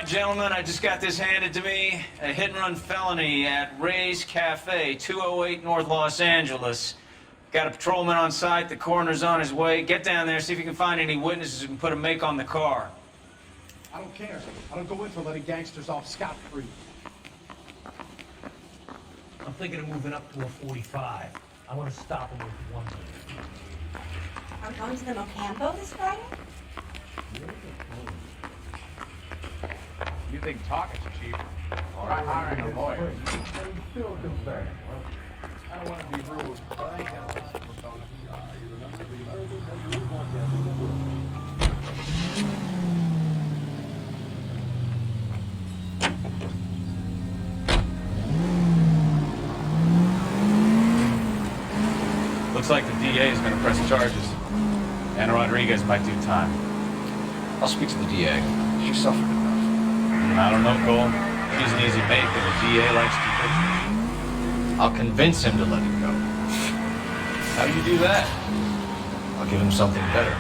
right, gentlemen, I just got this handed to me. A hit-and-run felony at Ray's Cafe, 208 North Los Angeles. Got a patrolman on site. The coroner's on his way. Get down there, see if you can find any witnesses who can put a make on the car. I don't care. I don't go in for letting gangsters off scot-free. I'm thinking of moving up to a 45. I want to stop him with one. Are we going to the Mocambo this Friday? You think talking's cheap? Or I'm hiring a lawyer. Still too bad. I don't want to be rude, but I ain't got a Looks like the DA is going to press charges. Anna Rodriguez might do time. I'll speak to the DA. She suffered enough. I don't know, Cole. She's an easy make, but the DA likes conviction. I'll convince him to let it go. How do you do that? I'll give him something better.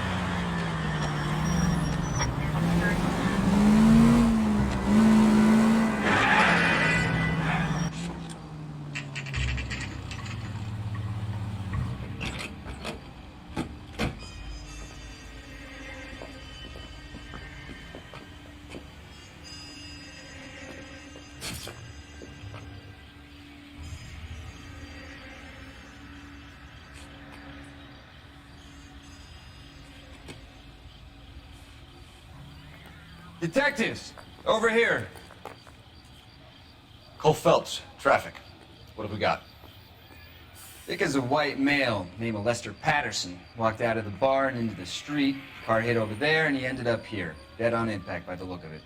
Detectives, over here. Cole Phelps, traffic. What have we got? Thick as a white male named Lester Patterson walked out of the bar and into the street. Car hit over there and he ended up here, dead on impact by the look of it.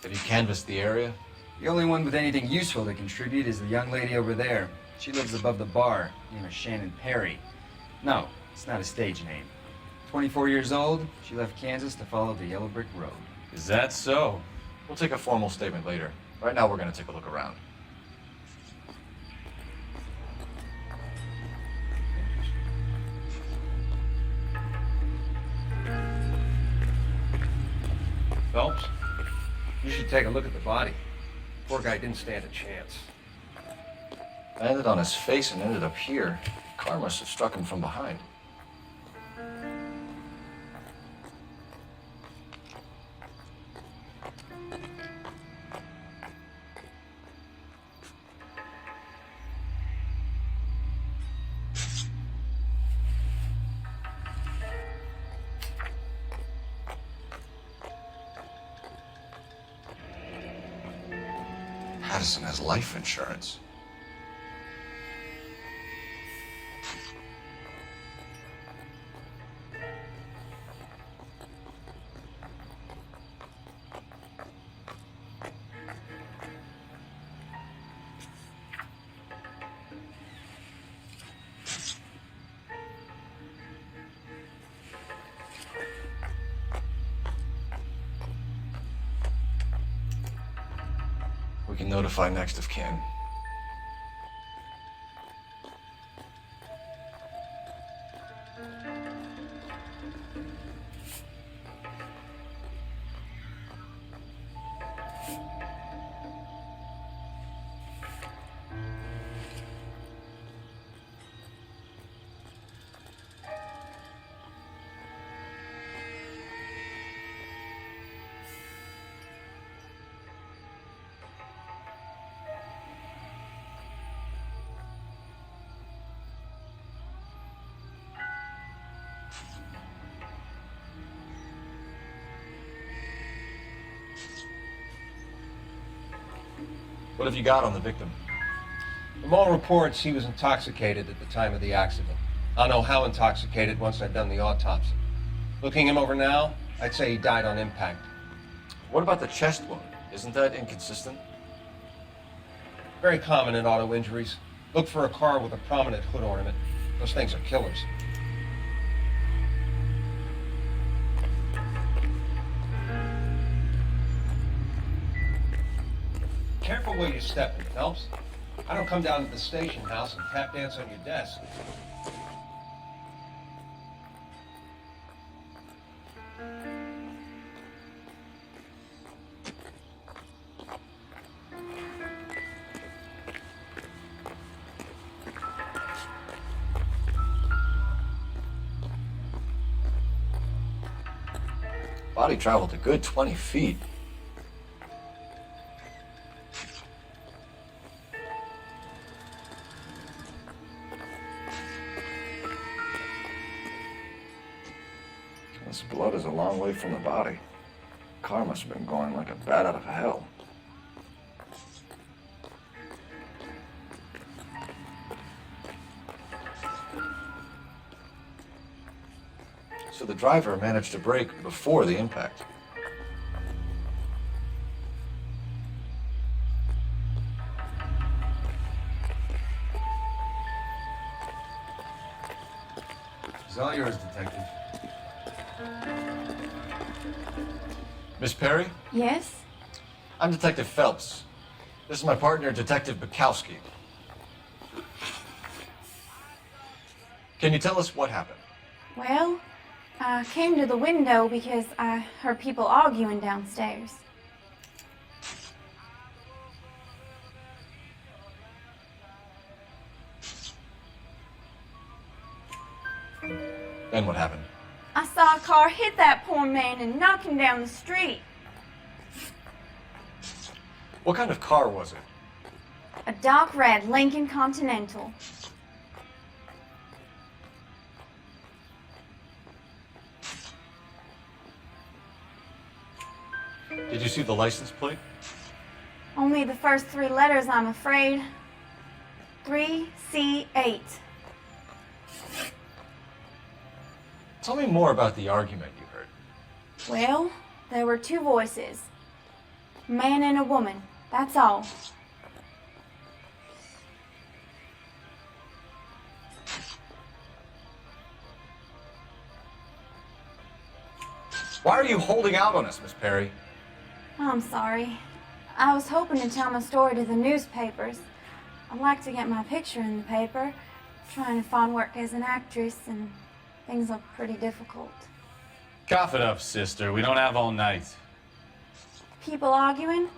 Did he canvass the area? The only one with anything useful to contribute is the young lady over there. She lives above the bar, name is Shannon Perry. No, it's not a stage name. 24 years old, she left Kansas to follow the yellow brick road. Is that so? We'll take a formal statement later. Right now, we're going to take a look around. Phelps, you should take a look at the body. Poor guy didn't stand a chance. Landed on his face and ended up here. Car must have struck him from behind. Patterson has life insurance. We can notify next of kin. What have you got on the victim? From all reports, he was intoxicated at the time of the accident. I'll know how intoxicated once I've done the autopsy. Looking him over now, I'd say he died on impact. What about the chest wound? Isn't that inconsistent? Very common in auto injuries. Look for a car with a prominent hood ornament. Those things are killers. Careful where you're stepping, Phelps. I don't come down to the station house and tap dance on your desk. Body traveled a good 20 feet. This blood is a long way from the body. Car must have been going like a bat out of hell. So the driver managed to brake before the impact. It's all yours, Detective. Miss Perry? Yes? I'm Detective Phelps. This is my partner, Detective Bukowski. Can you tell us what happened? Well, I came to the window because I heard people arguing downstairs. Then what happened? I saw a car hit that poor man and knock him down the street. What kind of car was it? A dark red Lincoln Continental. Did you see the license plate? Only the first three letters, I'm afraid. 3C8. Tell me more about the argument you heard. Well, there were two voices. A man and a woman, that's all. Why are you holding out on us, Miss Perry? I'm sorry. I was hoping to tell my story to the newspapers. I'd like to get my picture in the paper. Trying to find work as an actress, and things look pretty difficult. Cough it up, sister. We don't have all night. People arguing?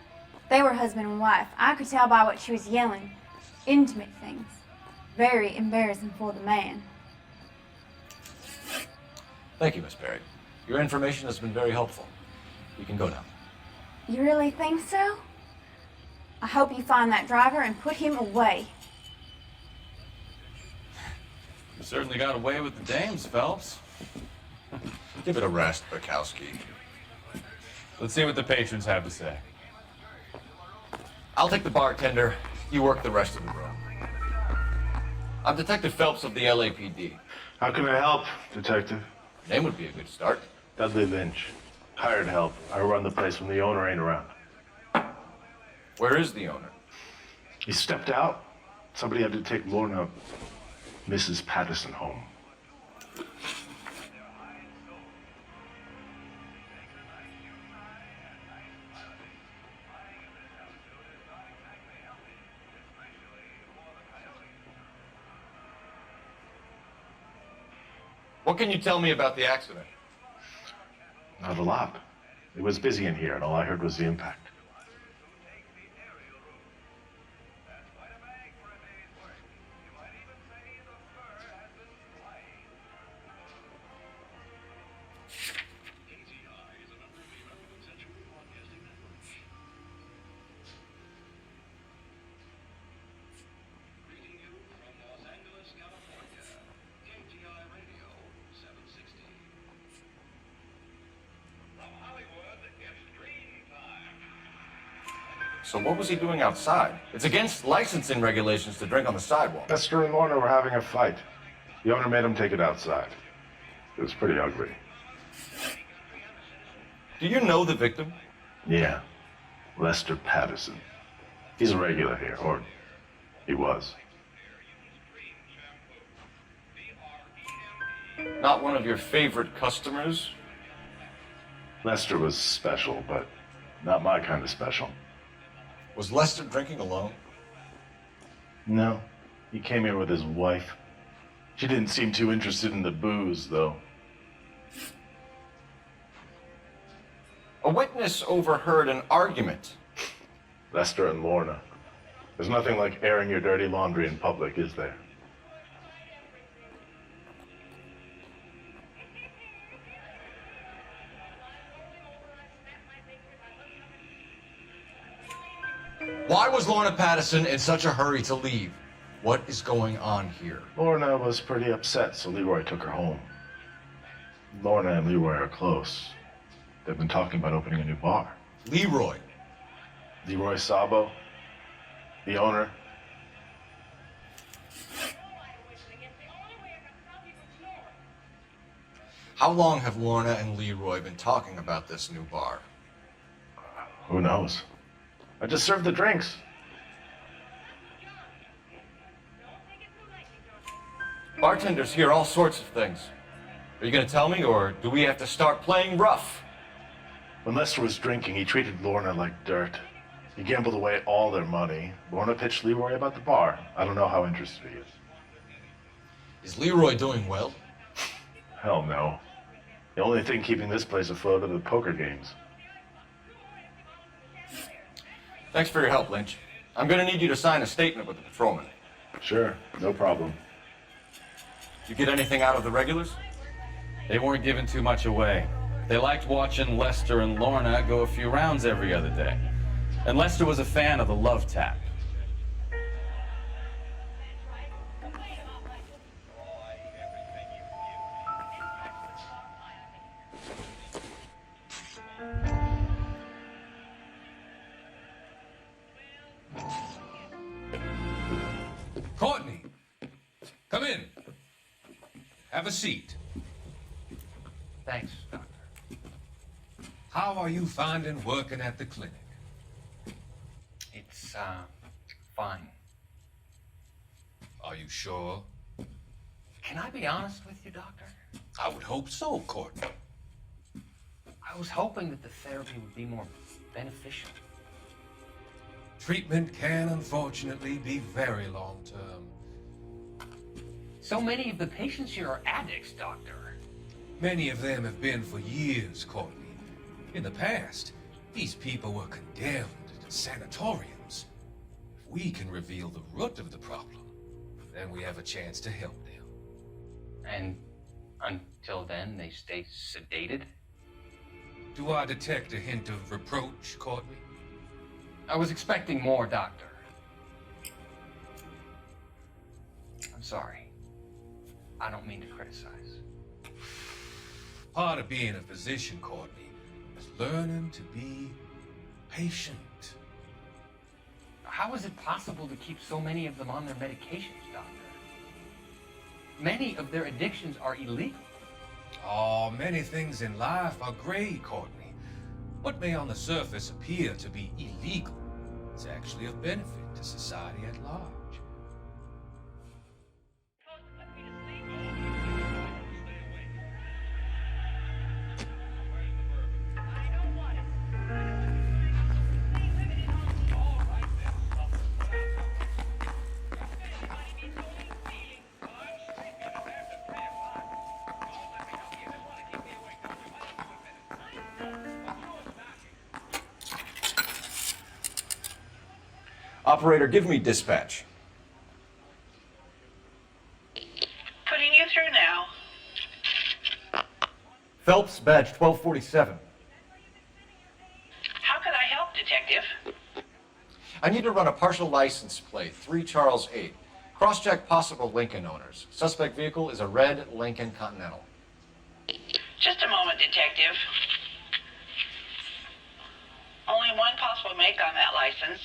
They were husband and wife. I could tell by what she was yelling. Intimate things. Very embarrassing for the man. Thank you, Miss Perry. Your information has been very helpful. You can go now. You really think so? I hope you find that driver and put him away. You certainly got away with the dames, Phelps. Give it a rest, Bukowski. Let's see what the patrons have to say. I'll take the bartender. You work the rest of the room. I'm Detective Phelps of the LAPD. How can I help, Detective? Name would be a good start. Dudley Lynch. Hired help. I run the place when the owner ain't around. Where is the owner? He stepped out. Somebody had to take Lorna, Mrs. Patterson, home. What can you tell me about the accident? Not a lot. It was busy in here, and all I heard was the impact. So what was he doing outside? It's against licensing regulations to drink on the sidewalk. Lester and Lorna were having a fight. The owner made him take it outside. It was pretty ugly. Do you know the victim? Yeah. Lester Patterson. He's a regular here, or he was. Not one of your favorite customers? Lester was special, but not my kind of special. Was Lester drinking alone? No. He came here with his wife. She didn't seem too interested in the booze, though. A witness overheard an argument. Lester and Lorna. There's nothing like airing your dirty laundry in public, is there? Why was Lorna Patterson in such a hurry to leave? What is going on here? Lorna was pretty upset, so Leroy took her home. Lorna and Leroy are close. They've been talking about opening a new bar. Leroy. Leroy Sabo, the owner. How long have Lorna and Leroy been talking about this new bar? Who knows? I just served the drinks. Bartenders hear all sorts of things. Are you going to tell me, or do we have to start playing rough? When Lester was drinking, he treated Lorna like dirt. He gambled away all their money. Lorna pitched Leroy about the bar. I don't know how interested he is. Is Leroy doing well? Hell no. The only thing keeping this place afloat are the poker games. Thanks for your help, Lynch. I'm going to need you to sign a statement with the patrolman. Sure, no problem. You get anything out of the regulars? They weren't giving too much away. They liked watching Lester and Lorna go a few rounds every other day. And Lester was a fan of the love tap. Courtney, come in. Have a seat. Thanks, Doctor. How are you finding working at the clinic? It's, fine. Are you sure? Can I be honest with you, Doctor? I would hope so, Courtney. I was hoping that the therapy would be more beneficial. Treatment can unfortunately be very long-term. So many of the patients here are addicts, Doctor. Many of them have been for years, Courtney. In the past, these people were condemned to sanatoriums. If we can reveal the root of the problem, then we have a chance to help them. And until then, they stay sedated? Do I detect a hint of reproach, Courtney? I was expecting more, Doctor. I'm sorry. I don't mean to criticize. Part of being a physician, Courtney, is learning to be patient. How is it possible to keep so many of them on their medications, Doctor? Many of their addictions are illegal. Oh, many things in life are gray, Courtney. What may on the surface appear to be illegal is actually of benefit to society at large. Operator, give me dispatch. Putting you through now. Phelps, badge 1247. How can I help, Detective? I need to run a partial license plate, 3 Charles 8. Cross-check possible Lincoln owners. Suspect vehicle is a red Lincoln Continental. Just a moment, Detective. Only one possible make on that license.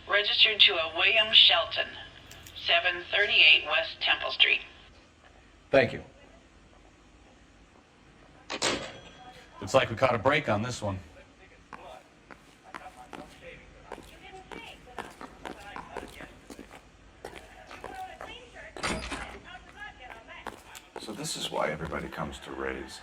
Registered to a William Shelton, 738 West Temple Street. Thank you. Looks like we caught a break on this one. So this is why everybody comes to Ray's.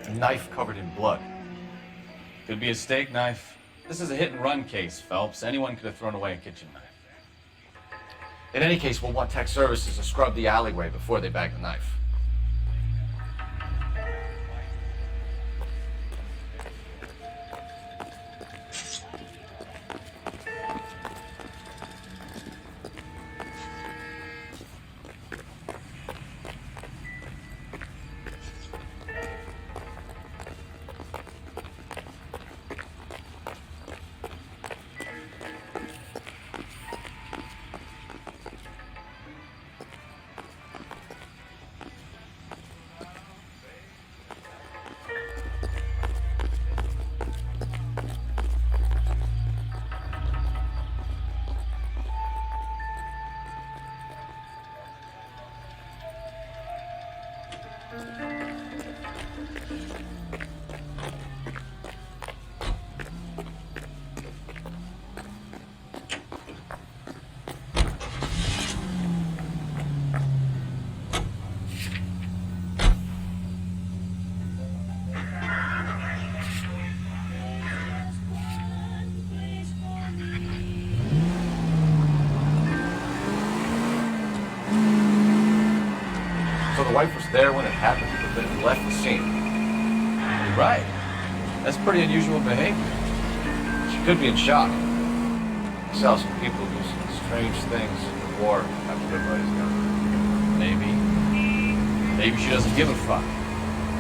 A knife covered in blood. Could be a steak knife. This is a hit-and-run case, Phelps. Anyone could have thrown away a kitchen knife. In any case, we'll want tech services to scrub the alleyway before they bag the knife. So the wife was there when it happened, but then left the scene. You're right. That's pretty unusual behavior. She could be in shock. I saw some people do some strange things in the war after everybody's gone. Maybe she doesn't give a fuck.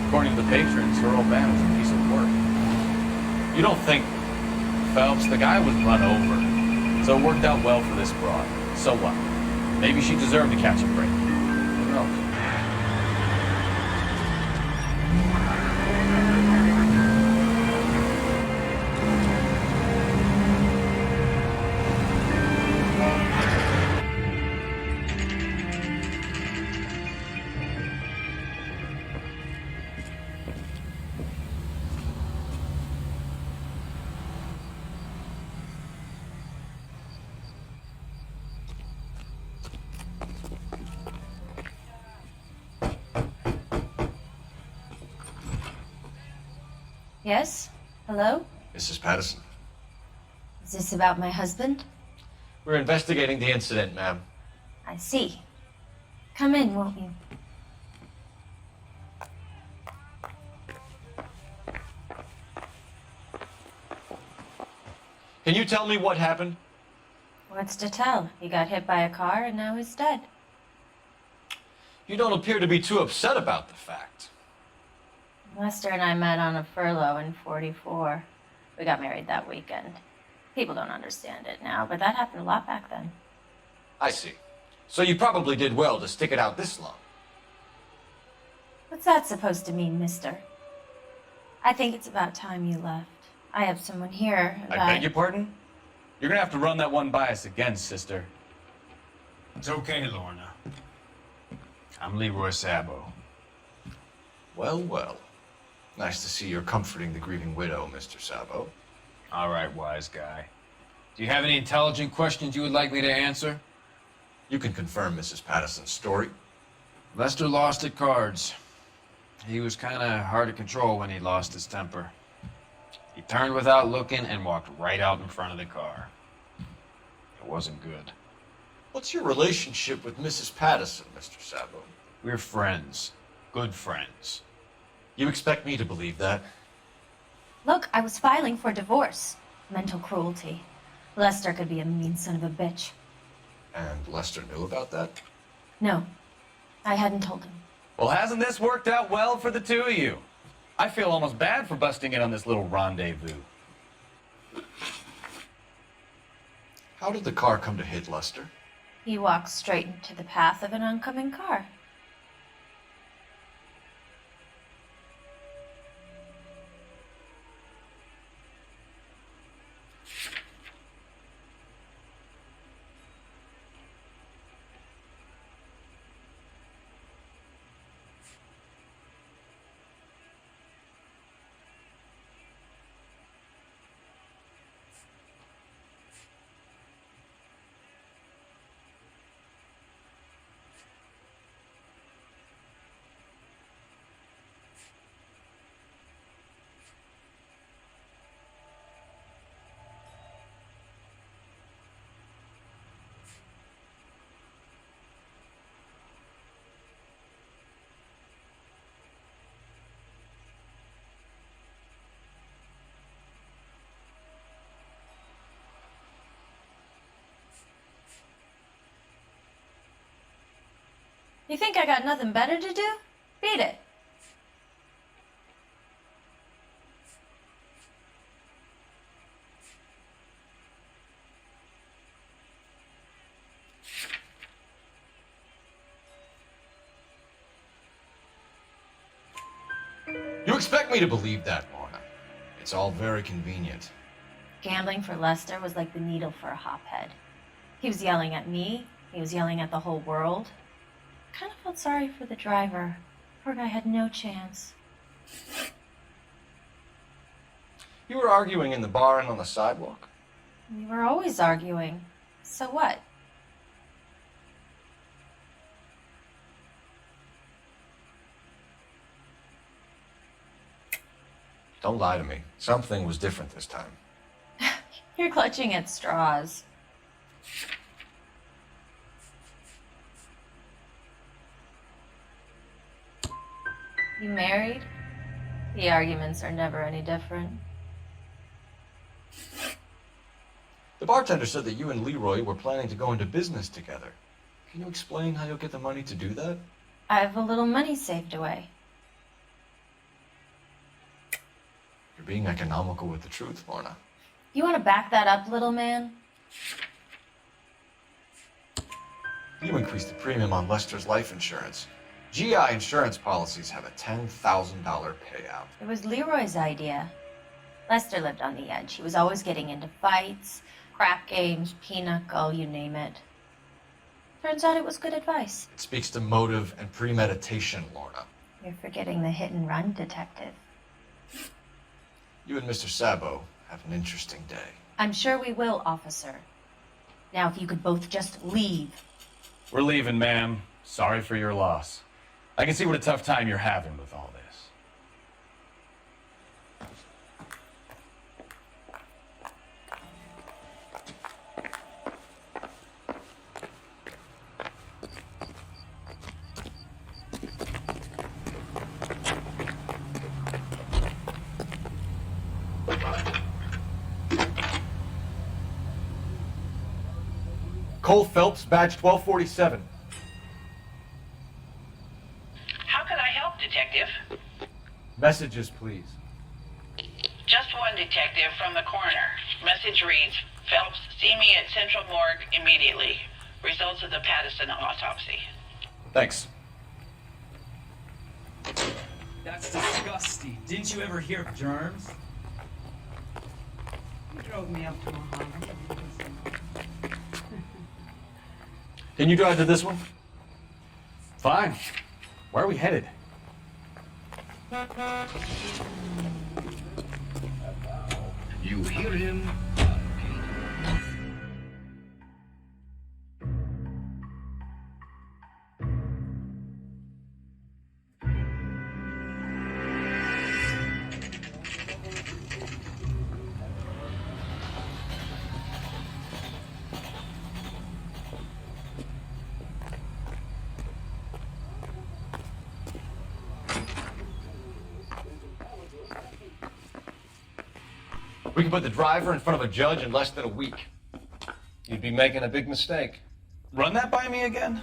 According to the patrons, her old man was a piece of work. You don't think... Phelps, the guy was run over. So it worked out well for this broad. So what? Maybe she deserved to catch a break. Who knows? Yes? Hello? Mrs. Patterson. Is this about my husband? We're investigating the incident, ma'am. I see. Come in, won't you? Can you tell me what happened? What's to tell? He got hit by a car and now he's dead. You don't appear to be too upset about the fact. Lester and I met on a furlough in '44. We got married that weekend. People don't understand it now, but that happened a lot back then. I see. So you probably did well to stick it out this long. What's that supposed to mean, mister? I think it's about time you left. I have someone here. I beg your pardon? You're gonna have to run that one by us again, sister. It's okay, Lorna. I'm Leroy Sabo. Well, well. Nice to see you're comforting the grieving widow, Mr. Sabo. All right, wise guy. Do you have any intelligent questions you would like me to answer? You can confirm Mrs. Patterson's story. Lester lost at cards. He was kind of hard to control when he lost his temper. He turned without looking and walked right out in front of the car. It wasn't good. What's your relationship with Mrs. Patterson, Mr. Sabo? We're friends. Good friends. You expect me to believe that? Look, I was filing for divorce. Mental cruelty. Lester could be a mean son of a bitch. And Lester knew about that? No, I hadn't told him. Well, hasn't this worked out well for the two of you? I feel almost bad for busting in on this little rendezvous. How did the car come to hit Lester? He walked straight into the path of an oncoming car. You think I got nothing better to do? Beat it. You expect me to believe that, Lorna? It's all very convenient. Gambling for Lester was like the needle for a hophead. He was yelling at me. He was yelling at the whole world. I kind of felt sorry for the driver. Poor guy had no chance. You were arguing in the bar and on the sidewalk? We were always arguing. So what? Don't lie to me. Something was different this time. You're clutching at straws. You married? The arguments are never any different. The bartender said that you and Leroy were planning to go into business together. Can you explain how you'll get the money to do that? I have a little money saved away. You're being economical with the truth, Lorna. You want to back that up, little man? You increased the premium on Lester's life insurance. GI insurance policies have a $10,000 payout. It was Leroy's idea. Lester lived on the edge. He was always getting into fights, crap games, pinochle, you name it. Turns out it was good advice. It speaks to motive and premeditation, Lorna. You're forgetting the hit and run, detective. You and Mr. Sabo have an interesting day. I'm sure we will, officer. Now, if you could both just leave. We're leaving, ma'am. Sorry for your loss. I can see what a tough time you're having with all this. Cole Phelps, badge 1247. How can I help, Detective? Messages, please. Just one detective from the coroner. Message reads, Phelps, see me at Central Morgue immediately. Results of the Pattison autopsy. Thanks. That's disgusting. Didn't you ever hear of germs? You drove me up to Mojave. Can you drive to this one? Fine. Where are we headed? You hear him? We can put the driver in front of a judge in less than a week. You'd be making a big mistake. Run that by me again?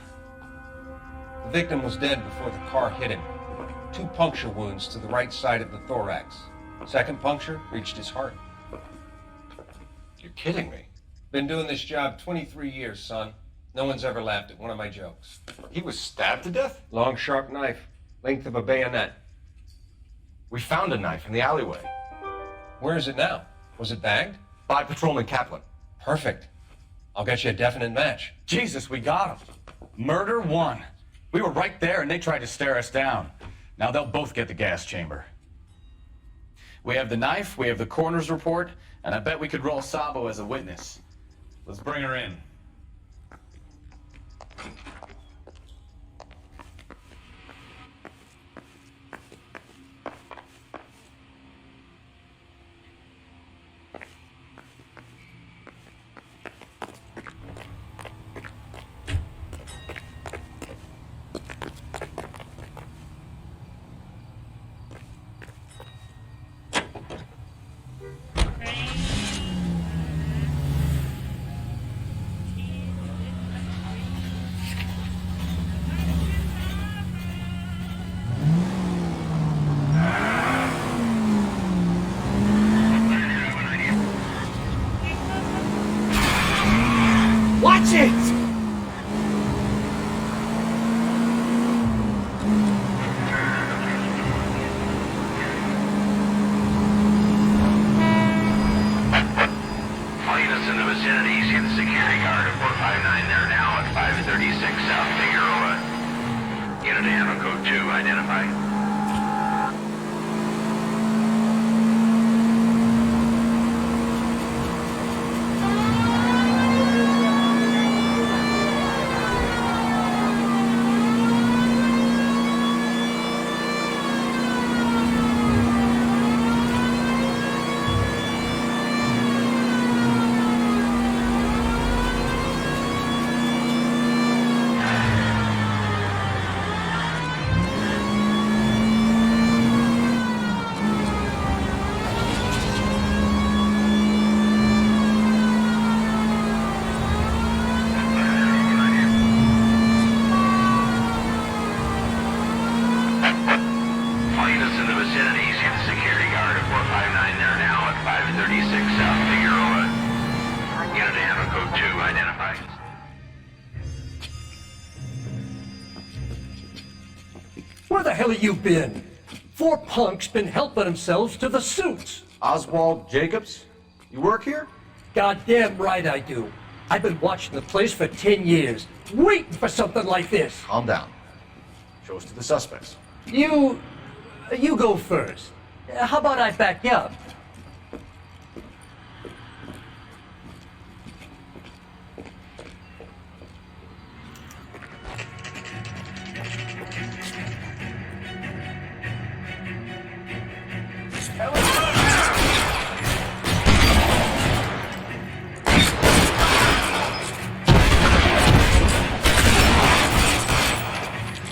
The victim was dead before the car hit him. 2 puncture wounds to the right side of the thorax. Second puncture reached his heart. You're kidding me. Been doing this job 23 years, son. No one's ever laughed at one of my jokes. He was stabbed to death? Long, sharp knife, length of a bayonet. We found a knife in the alleyway. Where is it now? Was it bagged? By Patrolman Kaplan. Perfect. I'll get you a definite match. Jesus, we got him. Murder one. We were right there and they tried to stare us down. Now they'll both get the gas chamber. We have the knife, we have the coroner's report, and I bet we could roll Sabo as a witness. Let's bring her in. Watch it! All units in the vicinity, see the security guard at 459 there now at 536 South Figueroa. Unit Ammo Code 2, identify. All units in the vicinity, see the security guard at 459 there now at 536 South Figueroa. Unit Ammo Code 2, identify. Where the hell have you been? 4 punks been helping themselves to the suits. Oswald Jacobs? You work here? Goddamn right I do. I've been watching the place for 10 years, waiting for something like this. Calm down. Show us to the suspects. You go first. How about I back you up?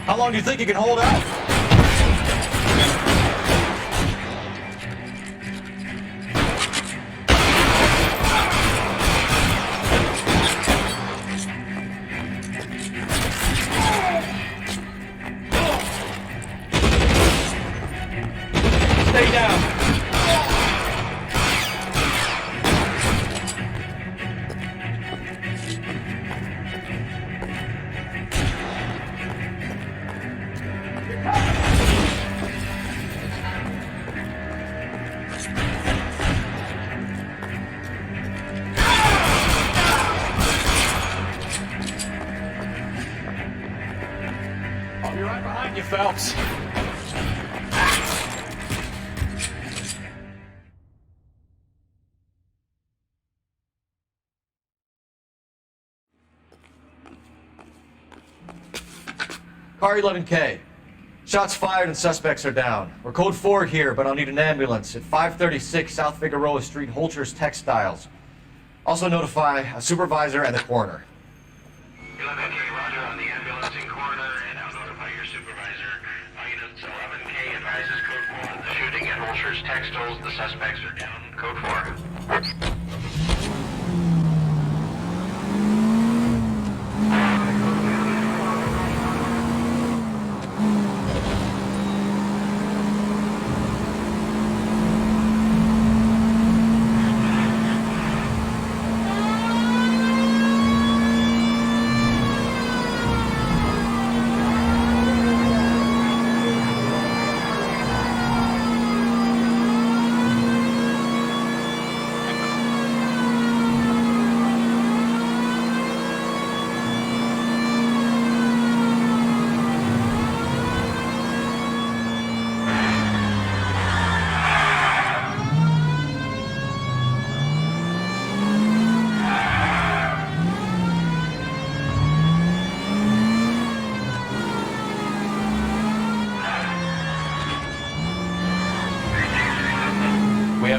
How long do you think you can hold out? Stay down. I'll be right behind you, Phelps. Car 11K. Shots fired and suspects are down. We're code 4 here, but I'll need an ambulance at 536 South Figueroa Street, Holcher's Textiles. Also notify a supervisor and the coroner. 11K, roger on the ambulance and coroner, and I'll notify your supervisor. Units 11K advises code 4 on the shooting at Holcher's Textiles. The suspects are down. Code 4.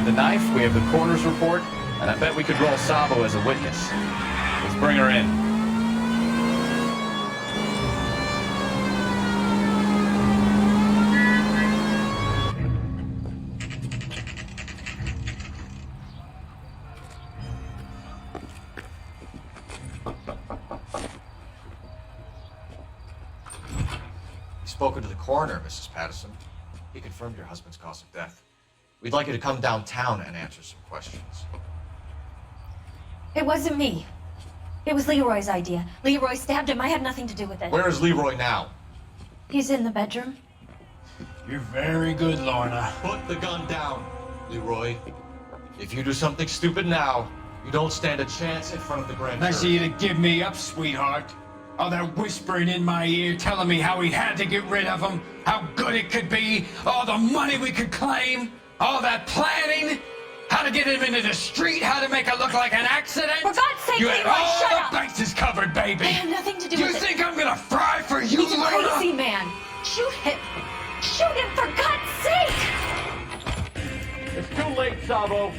have the knife, we have the coroner's report, and I bet we could roll Sabo as a witness. Let's bring her in. Spoken to the coroner, Mrs. Patterson. He confirmed your husband's cause of death. We'd like you to come downtown and answer some questions. It wasn't me. It was Leroy's idea. Leroy stabbed him. I had nothing to do with it. Where is Leroy now? He's in the bedroom. You're very good, Lorna. Put the gun down, Leroy. If you do something stupid now, you don't stand a chance in front of the grand jury. Nice of you to give me up, sweetheart. All that whispering in my ear, telling me how we had to get rid of him, how good it could be, all the money we could claim, all that planning, how to get him into the street, how to make it look like an accident. For God's sake, you had Leroy, all shut the up. bases covered, baby. I had nothing to do You with it. think I'm gonna fry for you, He's a Lorna? crazy man. Shoot him. Shoot him, for God's sake. It's too late, Sabo.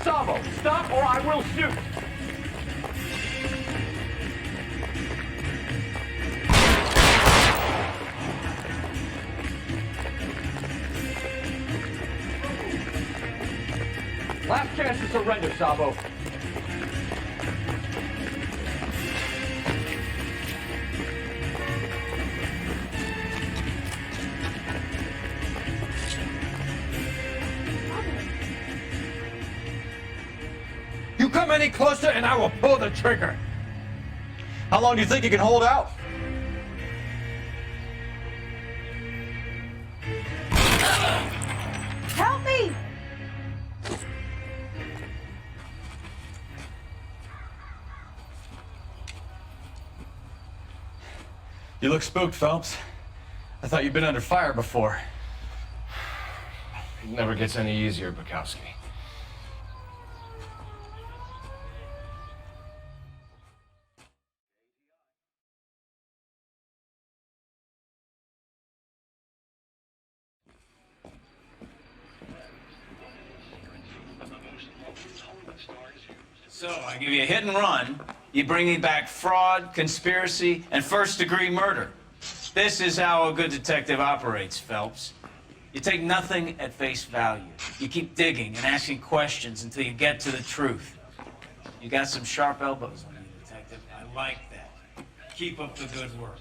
Sabo, stop or I will shoot! Last chance to surrender, Sabo. You come any closer and I will pull the trigger. How long do you think you can hold out? Help me. You look spooked, Phelps. I thought you'd been under fire before. It never gets any easier, Bukowski. So, I give you a hit and run, you bring me back fraud, conspiracy, and first-degree murder. This is how a good detective operates, Phelps. You take nothing at face value. You keep digging and asking questions until you get to the truth. You got some sharp elbows on you, detective. I like that. Keep up the good work.